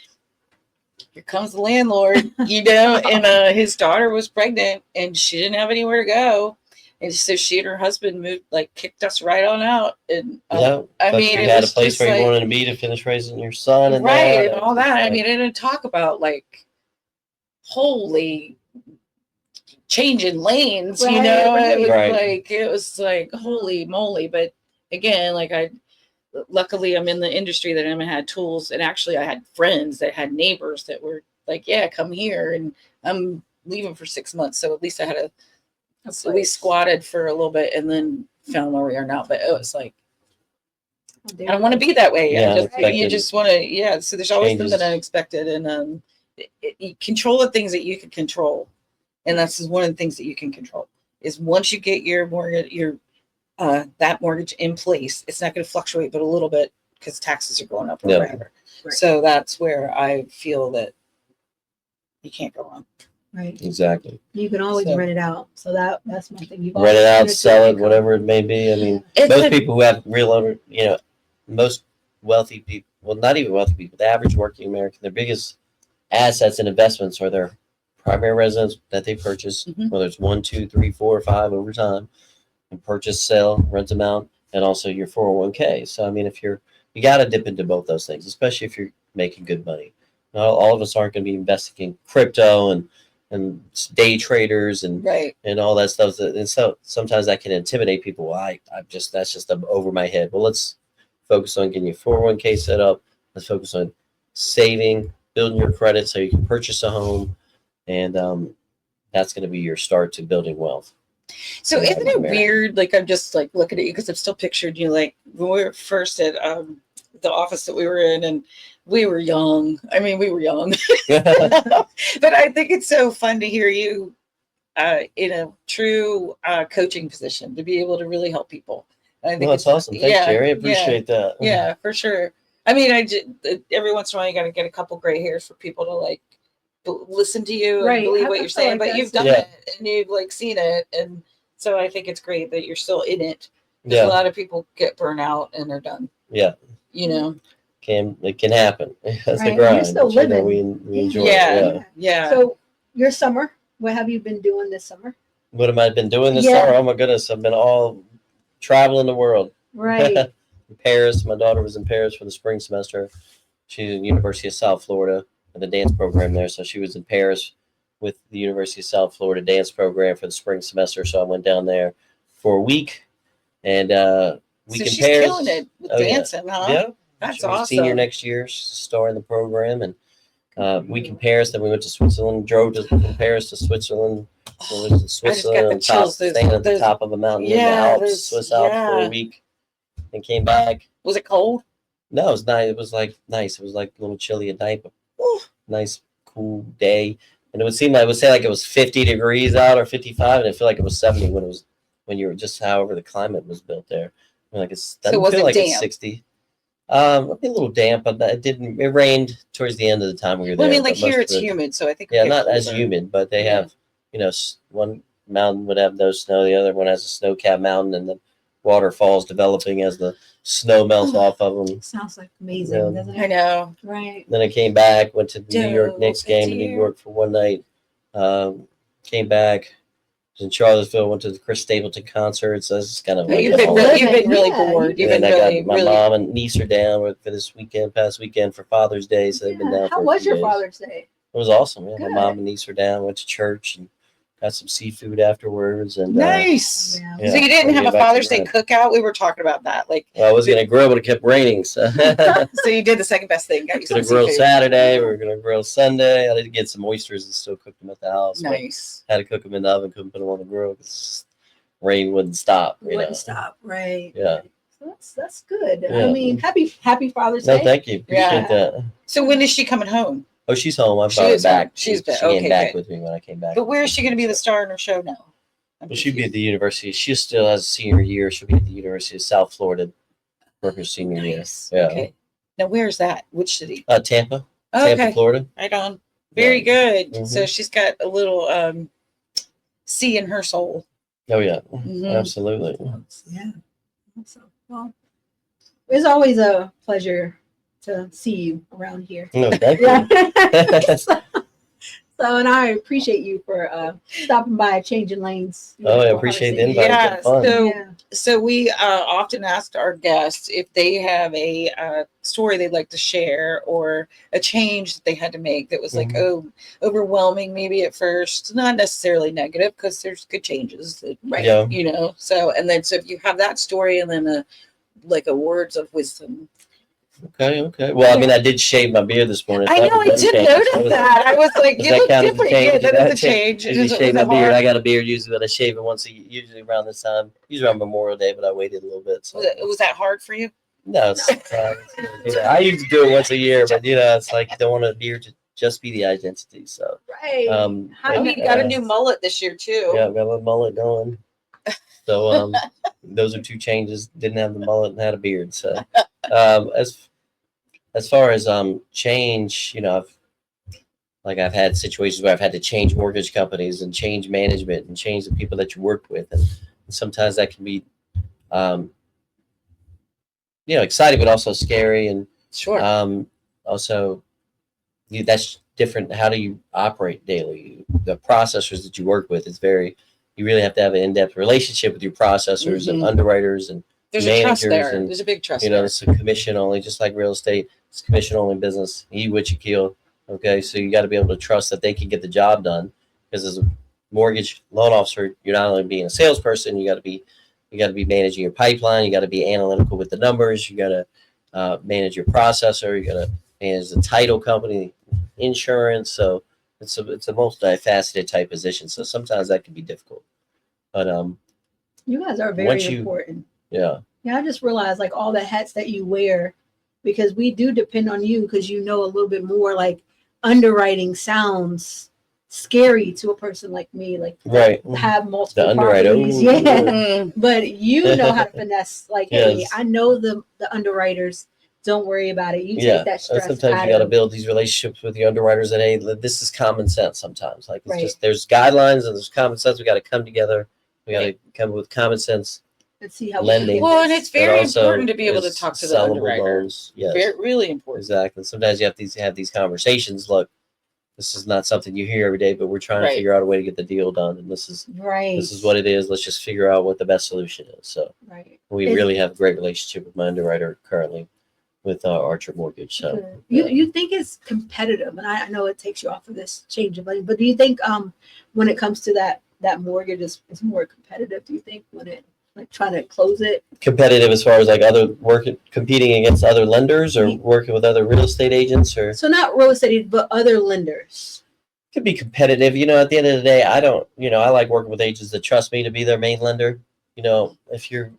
here comes the landlord, and his daughter was pregnant and she didn't have anywhere to go. And so she and her husband kicked us right on out. And yeah, I but mean, you it had a was place just where you like- wanted to be to finish raising your son, and right, that, and all that. I like, mean, it didn't talk about holy changing lanes, Right, It was like holy moly. But again, luckily I'm in the industry that I had tools, and actually I had friends that had neighbors that were like, yeah, come here, and I'm leaving for 6 months, so at least I had so we squatted for a little bit and then found where we are now. But it was like, I don't want to be that way. Yeah, You unexpected just want to, so there's always changes. something unexpected, and you control the things that you can control, and that's one of the things that you can control is once you get your mortgage, that mortgage in place, it's not going to fluctuate but a little bit because taxes are going up or Yeah. whatever. Right. So that's where I feel that you can't go wrong. Right. exactly. You can always So- rent it out. So that's one thing. Rent it out, sell it, whatever it may be. I mean, most people who have real owner, most wealthy people, well, not even wealthy people, the average working American, their biggest assets and investments are their primary residence that they purchase, Mhm. whether it's 1, 2, 3, 4, or 5 over time, and purchase, sell, rent them out, and also your 401k. So, I mean, you got to dip into both those things, especially if you're making good money. All of us aren't going to be investing in crypto and day traders and Right. and all that stuff. And so sometimes that can intimidate people. Well, that's just over my head. Well, let's focus on getting your 401k set up. Let's focus on saving, building your credit so you can purchase a home, and that's going to be your start to building wealth. So isn't it weird? Like, I'm just like looking at you because I'm still pictured you like when we were first at the office that we were in, and we were young. I mean, we were young, but I think it's so fun to hear you in a true coaching position to be able to really help people. I think That's awesome. Thanks, Jerry. I appreciate that. Yeah, for sure. I mean, every once in a while you got to get a couple gray hairs for people to like listen to you and believe what you're saying, but you've done it and you've like seen it, and so I think it's great that you're still in it. A lot of people get burnt out and they're done. Yeah, you know, it can happen. That's the Right. grind. You're still but, living. we enjoy Yeah. it. Yeah. So your summer, what have you been doing this summer? What have I been doing this Yeah. summer? Oh my goodness, I've been all traveling the world. Right. In Paris. My daughter was in Paris for the spring semester. She's in the University of South Florida in the dance program there. So she was in Paris with the University of South Florida dance program for the spring semester. So I went down there for a week, and we so compared. she's killing it with dancing, huh? Yeah, That's she was awesome. Senior next year, she's a star in the program, and we in Paris. Then we went to Switzerland. Drove from Paris to Switzerland. So we was in Switzerland, the chills. staying at the top of a mountain in the Alps, Swiss Alps for a week, and came back. Was it cold? No, it was nice. It was like nice. It was like a little chilly at night, but nice, cool day. And it would say like it was 50 degrees out or 55, and it felt like it was 70 when you were just however the climate was built there. Like it doesn't feel like damp? It's 60. A little damp, but it rained towards the end of the time we were there. Well, I mean, like here it's humid, so I think not as humid, but they have one mountain would have no snow, the other one has a snow-capped mountain, and the waterfalls developing as the snow melts off of them. Sounds like amazing, doesn't it? I know. Right. Then I came back, went to the New York Knicks game in New York for one night. Came back, was in Charlottesville, went to the Chris Stapleton concert. So this is kind of like You've been really bored. You've been really, my mom and niece are down for this past weekend for Father's Day. So they've been down. How was your Father's Day? It was awesome. Yeah, Good. my mom and niece were down. Went to church and got some seafood afterwards. And nice. Yeah. So you didn't have a Father's Day cookout? We were talking about that. Like, well, I was gonna grill, but it kept raining. So, so you did the second best thing. Got you some gonna grill seafood. Saturday. We were gonna grill Sunday. I did get some oysters and still cook them at the house. Nice. Had to cook them in the oven. Couldn't put them on the grill because rain wouldn't stop. Wouldn't stop. Right. Yeah. So that's good. Yeah. I mean, happy Father's No, Day. thank you. Appreciate that. So when is she coming home? Oh, she's home. I She brought her is back. home. She came okay, back good. with me when I came back. But where is she going to be the star in her show now? Well, she'll be at the university. She still has a senior year. She'll be at the University of South Florida for her senior year. Yeah. Okay. Now, where's that? Which city? Tampa. Oh, Tampa, okay. Florida. Right on. Very good. Mhm. So she's got a little sea in her soul. Oh, yeah. Mhm. Absolutely. Yeah. So, well, it's always a pleasure to see you around here. No, thank you. Yeah. So, and I appreciate you for stopping by, changing lanes. Oh, I appreciate the invite. Yeah. It's fun. So we often ask our guests if they have a story they'd like to share or a change that they had to make that was like, overwhelming maybe at first, not necessarily negative because there's good changes, right? Yeah. You know, so if you have that story and then a words of wisdom. Okay. Well, I mean, I did shave my beard this morning. I know, I did notice that. I was like, you look different. Yeah, that is a change. Usually shave my beard. I got a beard usually, but I shave it once usually around this time. Usually around Memorial Day, but I waited a little bit. So. Was that hard for you? No, I usually do it once a year, but it's like you don't want a beard to just be the identity. So, right. You got a new mullet this year too. Yeah, I've got a little mullet going. So, those are two changes. Didn't have the mullet and had a beard. So, as far as change, I've had situations where I've had to change mortgage companies and change management and change the people that you work with, and sometimes that can be, exciting but also scary, and sure. Also, that's different. How do you operate daily? The processors that you work with, you you really have to have an in-depth relationship with your processors and underwriters and There's a trust managers there. and, There's a big trust you know, there. it's a commission only, just like real estate. It's commission only business. Eat what you kill. Okay, so you got to be able to trust that they can get the job done. Because as a mortgage loan officer, you're not only being a salesperson, you got to be managing your pipeline. You got to be analytical with the numbers. You got to manage your processor. You got to manage the title company, insurance. So it's a multifaceted type position. So sometimes that can be difficult. But You guys are very once you- important. yeah, Yeah, I just realized like all the hats that you wear, because we do depend on you because you know a little bit more. Like underwriting sounds scary to a person like me, like right. have multiple The underwriter. properties. Ooh, Yeah. But you know how to finesse. Like, hey, Yes. I know the underwriters. Don't worry about it. You take that stress sometimes out you got to of build these relationships with the underwriters, and hey, this is common sense. Sometimes, like it's Right. just there's guidelines and there's common sense. We got to come together. We got to come up with common sense. and see how lending. we can Well, get and this. it's very But also important to be able to is talk to the sellable underwriter. loans. Yes, Very, really important. exactly. Sometimes you have these conversations. Look, this is not something you hear every day, but we're trying to Right. figure out a way to get the deal done, and this is Right. what it is. Let's just figure out what the best solution is. So Right. we It's- really have a great relationship with my underwriter currently with Archer Mortgage. So Good. You think it's competitive, and I know it takes you off of this change of money, but do you think when it comes to that mortgage is more competitive? Do you think when it like trying to close it? competitive as far as like competing against other lenders or working with other real estate agents, or So not real estate, but other lenders. could be competitive. You know, at the end of the day, I don't, I like working with agents that trust me to be their main lender. You know, if you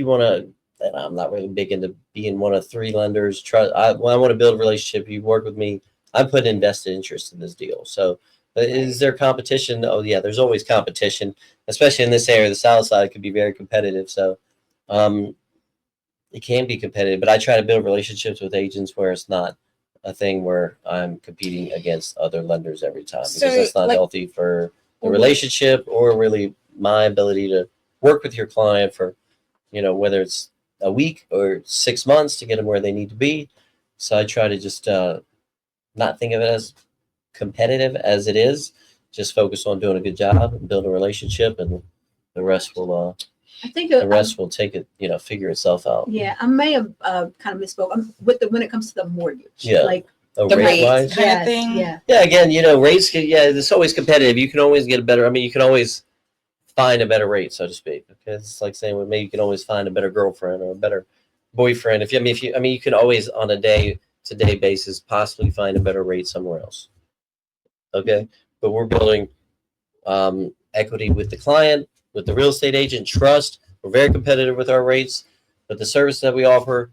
want to, and I'm not really big into being one of three lenders. I want to build a relationship. You work with me. I'm putting invested interest in this deal. So is there competition? Oh yeah, there's always competition, especially in this area. The South Side could be very competitive. So it can be competitive, but I try to build relationships with agents where it's not a thing where I'm competing against other lenders every time, because So, that's not like- healthy for the relationship or really my ability to work with your client for, whether it's a week or 6 months to get them where they need to be. So I try to just not think of it as competitive as it is. Just focus on doing a good job and build a relationship, and the rest will I think take it, figure itself out. yeah, I may have kind of misspoke. When it comes to the mortgage. Yeah. Like Oh, The rate rates. wise. Kind of yes, thing? Yeah. Yeah, again, rates. It's always competitive. You can always get a better. I mean, you can always find a better rate, so to speak. Because it's like saying, well, maybe you can always find a better girlfriend or a better boyfriend. You can always on a day-to-day basis possibly find a better rate somewhere else. Okay, but we're building equity with the client, with the real estate agent, trust. We're very competitive with our rates, but the service that we offer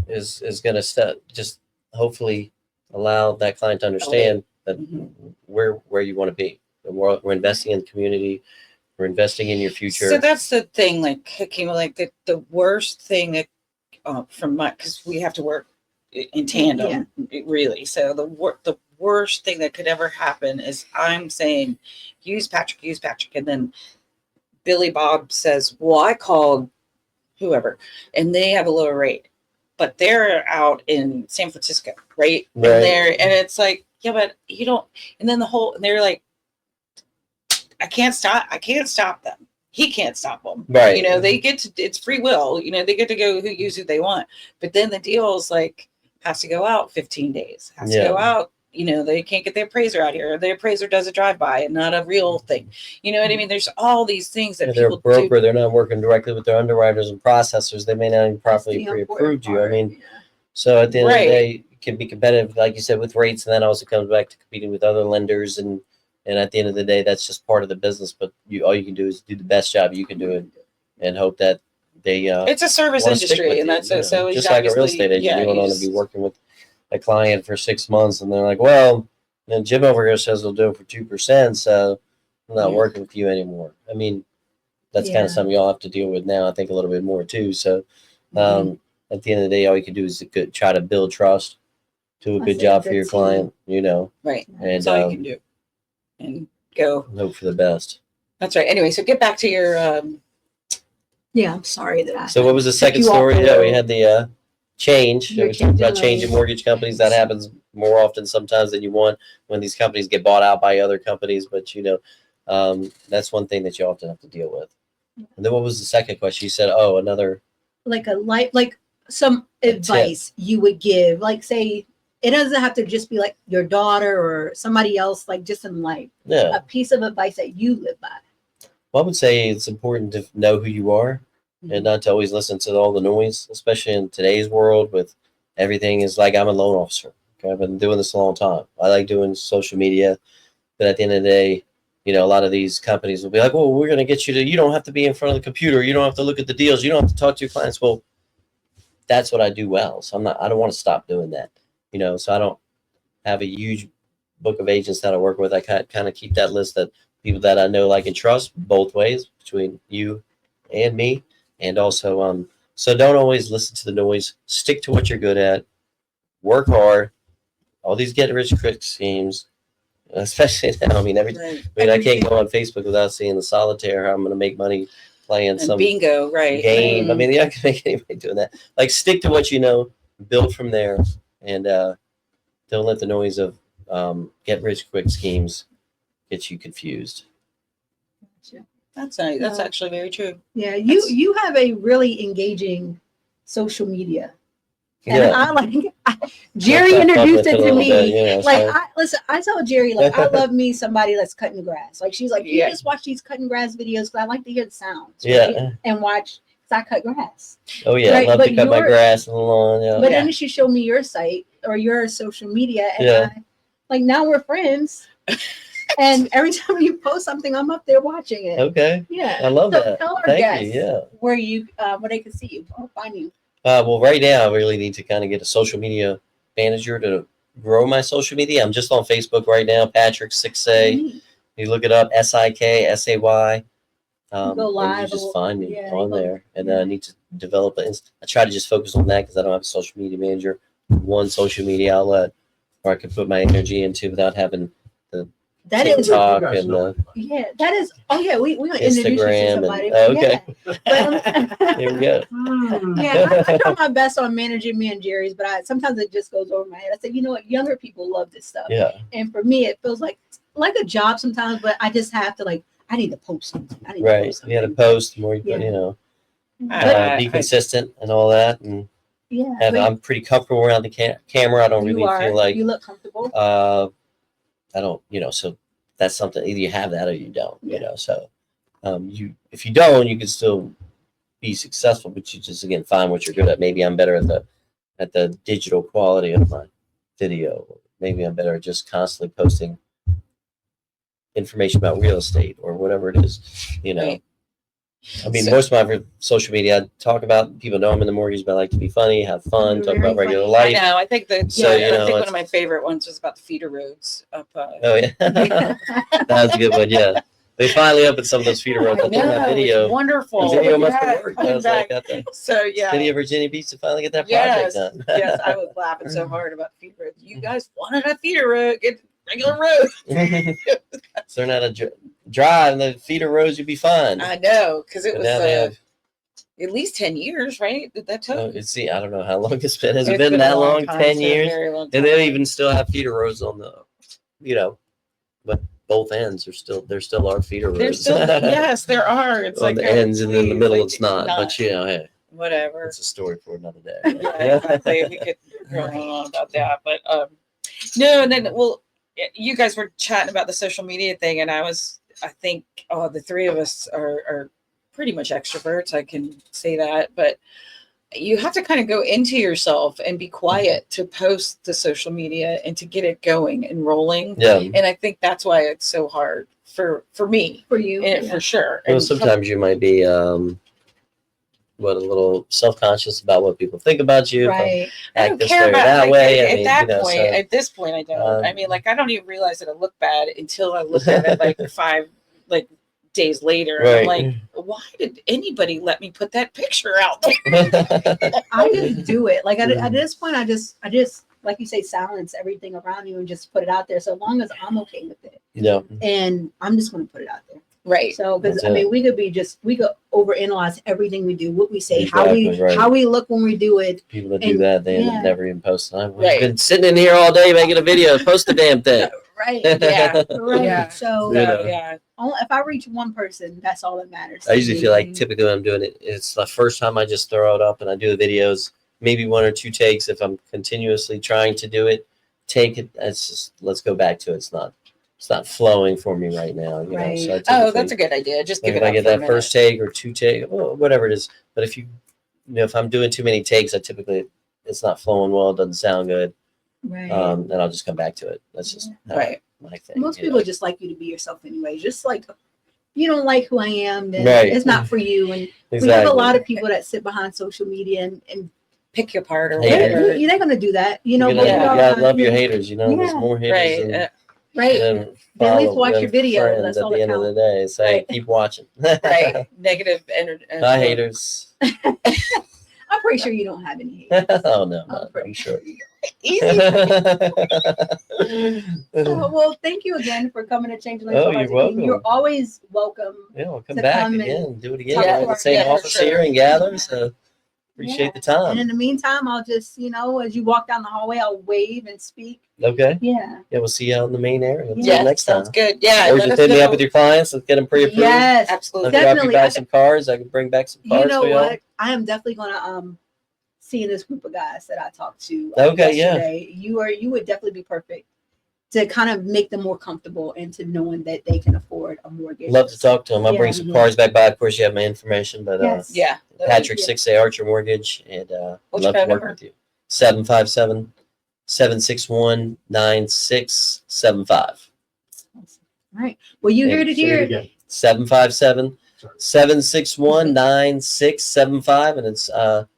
is going to just hopefully allow that client to understand that where you want to be. And we're investing in the community. We're investing in your future. So that's the thing, like cooking, like the worst thing that because we have to work in tandem, really. So the worst thing that could ever happen is I'm saying, use Patrick, and then Billy Bob says, well, I called whoever, and they have a lower rate, but they're out in San Francisco, right? Right. And it's like, yeah, but you don't. And then they're like, I can't stop them. He can't stop them. Right. They get to, it's free will. They get to go use who they want. But then the deal is like, has to go out 15 days. Has to go out. They can't get the appraiser out here. Or the appraiser does a drive-by and not a real thing. You know what I mean? There's all these things that they're people a broker. do. They're not working directly with their underwriters and processors. They may not even properly pre-approved you. I mean, so at the end of the day, it can be competitive, like you said, with rates, and then also comes back to competing with other lenders. And at the end of the day, that's just part of the business. But all you can do is do the best job you can do it, and hope that they. It's a service wanna stick industry, with and you, that's you know? so just like a real estate agent. You don't want to be working with a client for 6 months, and they're like, "Well, Jim over here says they'll do it for 2%, so I'm not working with you anymore." I mean, that's kind of something y'all have to deal with now. I think a little bit more too. So, at the end of the day, all you can do is try to build trust, do a good job for your client. Right. And That's all you can do, and go. hope for the best. That's right. Anyway, so get back to your. Yeah, I'm sorry that I. So, what was the second you off story? the Yeah, we road. had the change. Your We talked about change in changing lanes. mortgage companies. That happens more often sometimes than you want when these companies get bought out by other companies. But That's one thing that you often have to deal with. And then what was the second question? You said, oh, another. Like some advice you would give, like say, it doesn't have to just be like your daughter or somebody else, like just in life, Yeah. a piece of advice that you live by. Well, I would say it's important to know who you are and not to always listen to all the noise, especially in today's world with everything is like I'm a loan officer. Okay? I've been doing this a long time. I like doing social media, but at the end of the day, you know, a lot of these companies will be like, well, we're going to get you don't have to be in front of the computer. You don't have to look at the deals. You don't have to talk to your clients. Well, that's what I do well. So I don't want to stop doing that, you know, so I don't have a huge book of agents that I work with. I kind of keep that list of people that I know, like, and trust both ways between you and me. And also, so don't always listen to the noise. Stick to what you're good at. Work hard. All these get rich quick schemes, especially now. I mean, I can't go on Facebook without seeing the solitaire. How I'm going to make money playing And some bingo, right? game. I mean, you're not going to make anybody doing that. Like, stick to what you know, build from there, and don't let the noise of get rich quick schemes get you confused. That's nice. That's actually very true. Yeah, you have a really engaging social media. And Yeah. I like Jerry introduced it to me. Bit, you know, Like, so. I tell Jerry, like, I love me somebody that's cutting grass. Like, she's like, you Yeah. just watch these cutting grass videos because I like to hear the sounds. Yeah. Right? And watch, because I cut grass. Oh yeah, Right, I love but to cut my your- grass on the lawn. Yeah. But then she showed me your site or your social media. And Yeah. like, now we're friends. And every time you post something, I'm up there watching it. Okay. Yeah. I love So that. tell our Thank guests you. Yeah. where they can see you or find you. Well, right now I really need to kind of get a social media manager to grow my social media. I'm just on Facebook right now, Patrick 6A. Neat. You look it up, SIKSAY. Go And live you just or- find me yeah, on you go- there. And I need to develop I try to just focus on that because I don't have a social media manager. One social media outlet where I can put my energy into without having That is, TikTok You guys and know. yeah, that is, oh yeah, we want to introduce you to Instagram. somebody. And, okay. Yeah. Here we go. Yeah, I try my best on managing me and Jerry's, but sometimes it just goes over my head. I say, you know what, younger people love this stuff. Yeah. And for me, it feels like a job sometimes, but I just have to I need to post something. I need to Right. post You got to something. post more, Yeah. you know, I- be consistent and all that. And Yeah. but I'm pretty comfortable around the camera. I don't you really are, feel like, you look comfortable. I don't, you know, so that's something either you have that or you don't, Yeah. you know, so if you don't, you can still be successful, but you just, again, find what you're good at. Maybe I'm better at the digital quality of my video. Maybe I'm better at just constantly posting information about real estate or whatever it is, you know. Right. I mean, So- most of my social media, I talk about, people know I'm in the mortgage, but I like to be funny, have fun, You're talk about very regular funny. I life. know. I think that. So, you I know, think one it's- of my favorite ones was about the feeder roads up. Oh, yeah. That was a good one, yeah. They finally opened some of those feeder roads. I think that video. Wonderful. The video must Yeah, have worked. I was like, got the So yeah. city of Virginia Beach to finally get that project done. Yes, I was laughing so hard about feeder roads. You guys wanted a feeder road, get regular road. So they're not a drive and the feeder roads, you'd be fine. I know, because it But was now they have, at least 10 years, right? Did that take? see, I don't know how long it's been. Has it It's been a that long long? time, 10 it's been a years? very long And time. they even still have feeder roads on the, you know, but both ends are there still are feeder roads. There's still, yes, there are. It's On like the ends and in the please, middle like, it's not. But you know, hey, whatever. it's a story for another day. Yeah, exactly. We could go on about that, but no. And then, well, you guys were chatting about the social media thing, and I think the three of us are pretty much extroverts. I can say that, but you have to kind of go into yourself and be quiet to post the social media and to get it going and rolling. Yeah. And I think that's why it's so hard for me, For you. and yeah. for sure. Well, And sometimes you might be a little self-conscious about what people think about you. Right. I Act don't this care way or about that like, way. at I mean, that you know, point. so, At this point, I don't. I mean, like, I don't even realize that I look bad until I look at it like 5 days later. And I'm Right. like, why did anybody let me put that picture out there? I just do it. Like at Mhm. this point, I just like you say, silence everything around you and just put it out there. So long as I'm okay with it, yeah. and I'm just going to put it out there. Right. So because That's I mean, it. we could overanalyze everything we do, what we say, Exactly, right. how we look when we do it. People that do And- that, they end yeah. up never even posting. I've Right. been sitting in here all day making a video. Post the damn thing. Right. Yeah. Right. Yeah. So Yeah. So, yeah. if I reach one person, that's all that matters. I usually feel like typically when I'm doing it, it's the first time I just throw it up and I do the videos, maybe 1 or 2 takes. If I'm continuously trying to do it, take it. It's just, let's go back to it. It's not flowing for me right now. You Right. know, so I Oh, typically, that's a good idea. Just like give if it I up get for a that minute. first take or 2 take, whatever it is. But if if I'm doing too many takes, I typically, it's not flowing well. It doesn't sound good. Right. Then I'll just come back to it. That's just Right. my thing. Most you people know. just like you to be yourself anyway. Just like you don't like who I am, then Right. it's not for you. And we have Exactly. a lot of people that sit behind social media and Pick your part or Hey, whatever. they're gonna do that. You You know, gotta, but you we are, gotta love your yeah, haters. You know, there's Yeah. more haters Right. than right. than They at least follow- watch than your video. friends That's at all the that end of the counts. day. Say, Right. keep watching. Right. Negative energy. Hi, haters. I'm pretty sure you don't have any haters. Oh no, I'm pretty I'm sure. Easy. Well, thank you again for coming to Change Lanes. Oh, for you're Hearts and King. welcome. You're always welcome. Yeah, we'll come To back come and again. Do it again. talk We're to in the our same guests. office Sure. here and gather. So appreciate the And time. in the meantime, I'll just, as you walk down the hallway, I'll wave and speak. Okay. Yeah. Yeah, we'll see you out in the main area. Until Yeah, next time. sounds good. Yeah. Or let just us hit me know. up with your clients. Let's get them pre-approved. Yes. I'll Absolutely. drop you Definitely. back some cars. I can bring back some cars You know for y'all. what? I am definitely gonna see this group of guys that I talked to Okay, yeah. yesterday. You would definitely be perfect to kind of make them more comfortable into knowing that they can afford a mortgage. Love to talk to them. I'll Yeah. bring some cars back by. Of course, you have my information, but Yes. Yeah. Patrick Yeah. 6A Archer Mortgage, and What's love your to work number? with you. 757-761-9675. All right. Well, you heard it Say it here. again. 757-761-9675, and it's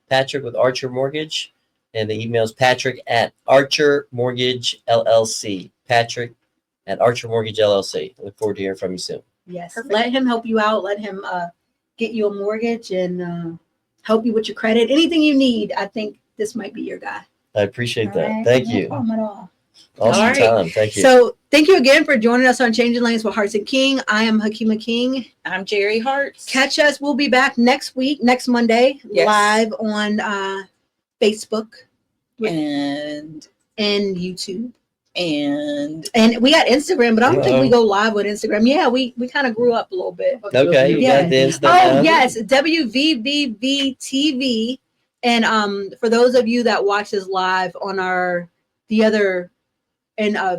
Patrick with Archer Mortgage, and the email is Patrick at Archer Mortgage LLC. Patrick at Archer Mortgage LLC. I look forward to hearing from you soon. Yes. Perfect. Let him help you out. Let him get you a mortgage and help you with your credit. Anything you need, I think this might be your guy. I appreciate that. All right? Thank No you. problem at all. Awesome All right. time. Thank you. So thank you again for joining us on Changing Lanes with Hearts and King. I am Hakima King. I'm Jerry Hartz. Catch us. We'll be back next Monday, Yes. live on Facebook and and YouTube. and And we got Instagram, but I don't think Uh-oh. we go live with Instagram. Yeah, we kind of grew up a little bit. Okay, you Yeah. got the instant Oh, now? yes, WVVV TV. And for those of you that watch us live on the other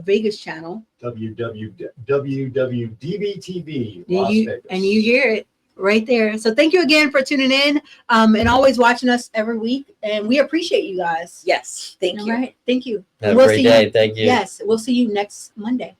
Vegas channel, WWDBTV Las Vegas. and you hear it right there. So thank you again for tuning in and always watching us every week. And we appreciate you guys. yes, thank All you. right. Thank you. Have We'll a great see day. you. Thank you. Yes, we'll see you next Monday.